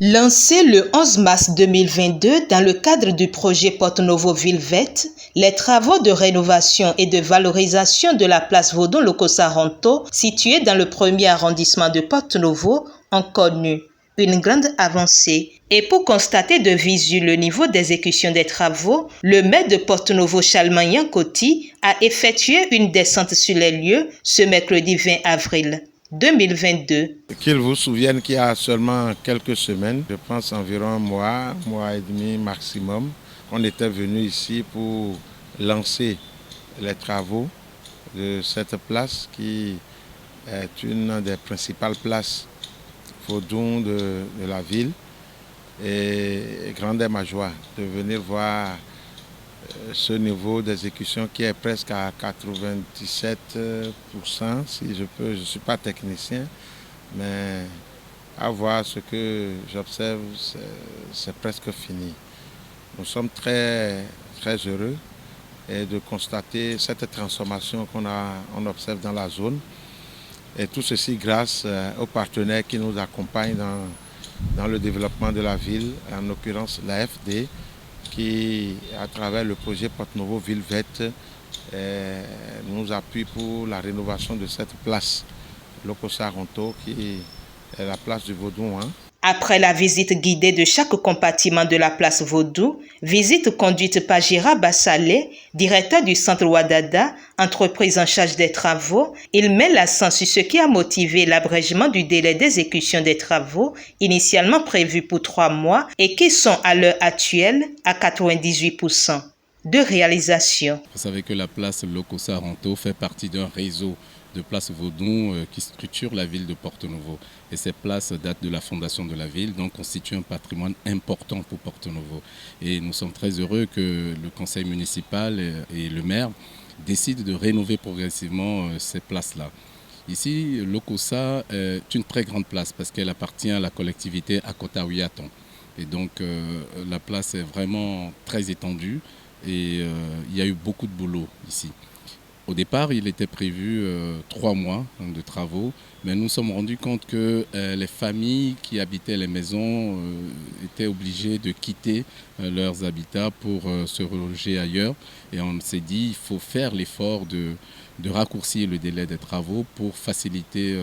Lancé le 11 mars 2022 dans le cadre du projet Porto Novo Ville Verte, les travaux de rénovation et de valorisation de la place Vaudon Lokossa-Ronto, située dans le premier arrondissement de Porto Novo, ont connu une grande avancée. Et pour constater de visu le niveau d'exécution des travaux, le maire de Porto Novo, Chalman Yankoti, a effectué une descente sur les lieux ce mercredi 20 avril 2022. Qu'il vous souvienne qu'il y a seulement quelques semaines, je pense environ un mois et demi maximum, on était venu ici pour lancer les travaux de cette place qui est une des principales places Vaudon de la ville. Et grande est ma joie de venir voir ce niveau d'exécution qui est presque à 97%, si je peux. Je ne suis pas technicien, mais à voir ce que j'observe, c'est presque fini. Nous sommes très, très heureux et de constater cette transformation qu'on observe dans la zone. Et tout ceci grâce aux partenaires qui nous accompagnent dans le développement de la ville, en l'occurrence l'AFD, qui, à travers le projet Porto Novo Ville Verte, nous appuie pour la rénovation de cette place, Lokossa-Ronto, qui est la place du Vaudon. Après la visite guidée de chaque compartiment de la place Vaudou, visite conduite par Gérard Bassalé, directeur du centre Wadada, entreprise en charge des travaux, il met l'accent sur ce qui a motivé l'abrégement du délai d'exécution des travaux, initialement prévu pour 3 mois et qui sont à l'heure actuelle à 98% de réalisation. Vous savez que la place Lokossa-Ronto fait partie d'un réseau de places Vaudon qui structure la ville de Porto Novo. Et ces places datent de la fondation de la ville, donc constituent un patrimoine important pour Porto Novo. Et nous sommes très heureux que le conseil municipal et le maire décident de rénover progressivement ces places-là. Ici, Lokossa est une très grande place parce qu'elle appartient à la collectivité Akota-Ouyaton. Et donc la place est vraiment très étendue et il y a eu beaucoup de boulot ici. Au départ, il était prévu 3 mois de travaux, mais nous nous sommes rendus compte que les familles qui habitaient les maisons étaient obligées de quitter leurs habitats pour se reloger ailleurs. Et on s'est dit qu'il faut faire l'effort de raccourcir le délai des travaux pour faciliter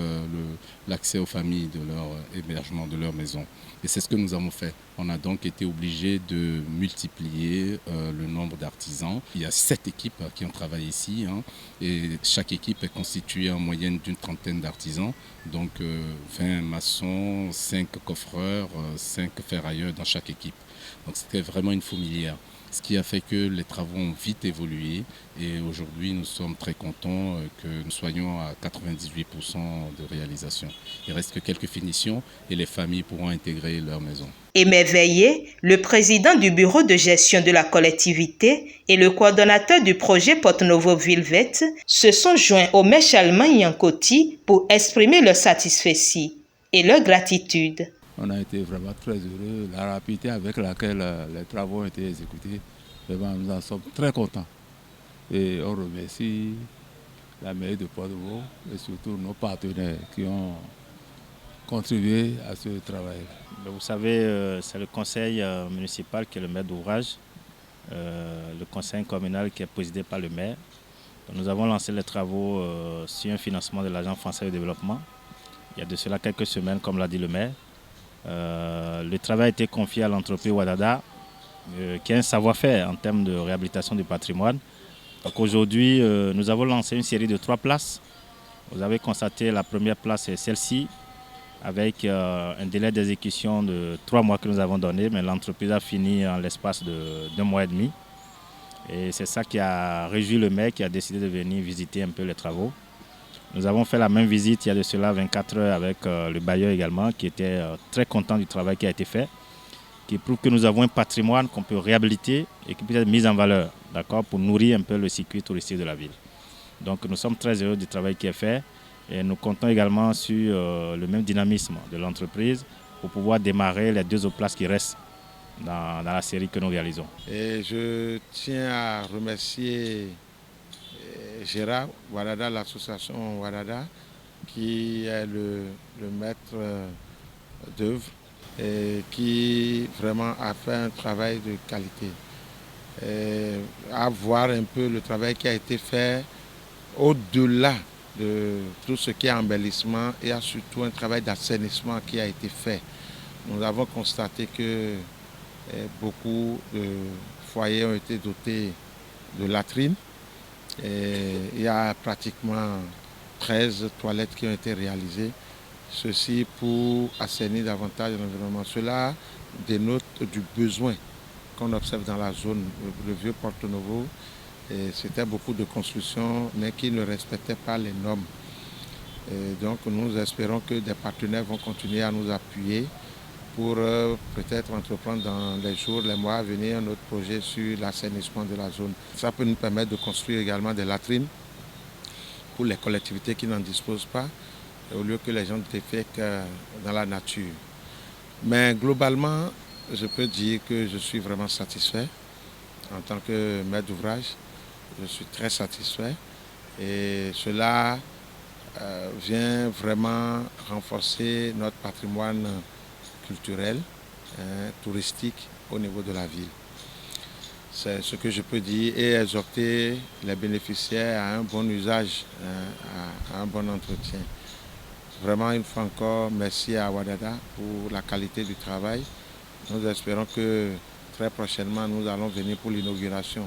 l'accès aux familles de leur hébergement, de leur maison. Et c'est ce que nous avons fait. On a donc été obligé de multiplier le nombre d'artisans. Il y a 7 équipes qui ont travaillé ici, et chaque équipe est constituée en moyenne d'une 30aine d'artisans. Donc 20 maçons, 5 coffreurs, 5 ferrailleurs dans chaque équipe. Donc c'était vraiment une fourmilière. Ce qui a fait que les travaux ont vite évolué et aujourd'hui nous sommes très contents que nous soyons à 98% de réalisation. Il reste que quelques finitions et les familles pourront intégrer leur maison. Émerveillé, le président du bureau de gestion de la collectivité et le coordonnateur du projet Porto Novo Ville Verte se sont joints au maire Chalman Yankoti pour exprimer leur satisfaction et leur gratitude. On a été vraiment très heureux. La rapidité avec laquelle les travaux ont été exécutés, vraiment, nous en sommes très contents. Et on remercie la mairie de Porto Novo et surtout nos partenaires qui ont contribué à ce travail. Vous savez, c'est le conseil municipal qui est le maître d'ouvrage, le conseil communal qui est présidé par le maire. Nous avons lancé les travaux sur un financement de l'Agence française de développement. Il y a de cela quelques semaines, comme l'a dit le maire. Le travail a été confié à l'entreprise Wadada, qui a un savoir-faire en termes de réhabilitation du patrimoine. Donc aujourd'hui, nous avons lancé une série de 3 places. Vous avez constaté la première place, c'est celle-ci, avec un délai d'exécution de 3 mois que nous avons donné, mais l'entreprise a fini en l'espace d'1 mois et demi. Et c'est ça qui a réjoui le maire qui a décidé de venir visiter un peu les travaux. Nous avons fait la même visite il y a de cela 24 heures avec le bailleur également, qui était très content du travail qui a été fait, qui prouve que nous avons un patrimoine qu'on peut réhabiliter et qui peut être mis en valeur, d'accord, pour nourrir un peu le circuit touristique de la ville. Donc nous sommes très heureux du travail qui est fait et nous comptons également sur le même dynamisme de l'entreprise pour pouvoir démarrer les 2 autres places qui restent dans la série que nous réalisons. Et je tiens à remercier Gérard Wadada, l'association Wadada, qui est le maître d'œuvre qui vraiment a fait un travail de qualité. À voir un peu le travail qui a été fait au-delà de tout ce qui est embellissement, il y a surtout un travail d'assainissement qui a été fait. Nous avons constaté que beaucoup de foyers ont été dotés de latrines. Il y a pratiquement 13 toilettes qui ont été réalisées. Ceci pour assainir davantage l'environnement. Cela dénote du besoin qu'on observe dans la zone, le vieux Porto Novo. C'était beaucoup de constructions, mais qui ne respectaient pas les normes. Donc nous espérons que des partenaires vont continuer à nous appuyer pour peut-être entreprendre dans les jours, les mois à venir un autre projet sur l'assainissement de la zone. Ça peut nous permettre de construire également des latrines pour les collectivités qui n'en disposent pas, au lieu que les gens défèquent dans la nature. Mais globalement, je peux dire que je suis vraiment satisfait en tant que maître d'ouvrage. Je suis très satisfait et cela vient vraiment renforcer notre patrimoine culturel, touristique au niveau de la ville. C'est ce que je peux dire et exhorter les bénéficiaires à un bon usage, à un bon entretien. Vraiment, une fois encore, merci à Wadada pour la qualité du travail. Nous espérons que très prochainement, nous allons venir pour l'inauguration.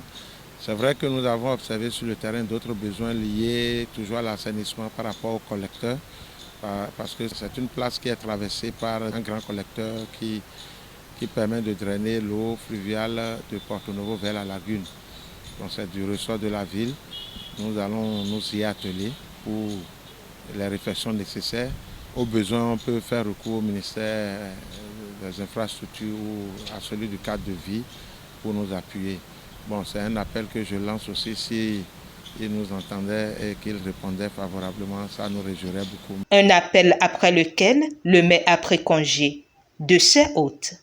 C'est vrai que nous avons observé sur le terrain d'autres besoins liés toujours à l'assainissement par rapport aux collecteurs, parce que c'est une place qui est traversée par un grand collecteur qui permet de drainer l'eau fluviale de Porto Novo vers la lagune. Donc c'est du ressort de la ville. Nous allons nous y atteler pour les réflexions nécessaires. Au besoin, on peut faire recours au ministère des infrastructures ou à celui du cadre de vie pour nous appuyer. Bon, c'est un appel que je lance aussi si il nous entendait et qu'il répondait favorablement, ça nous réjouirait beaucoup. Un appel après lequel le maire a pris congé de ses hôtes.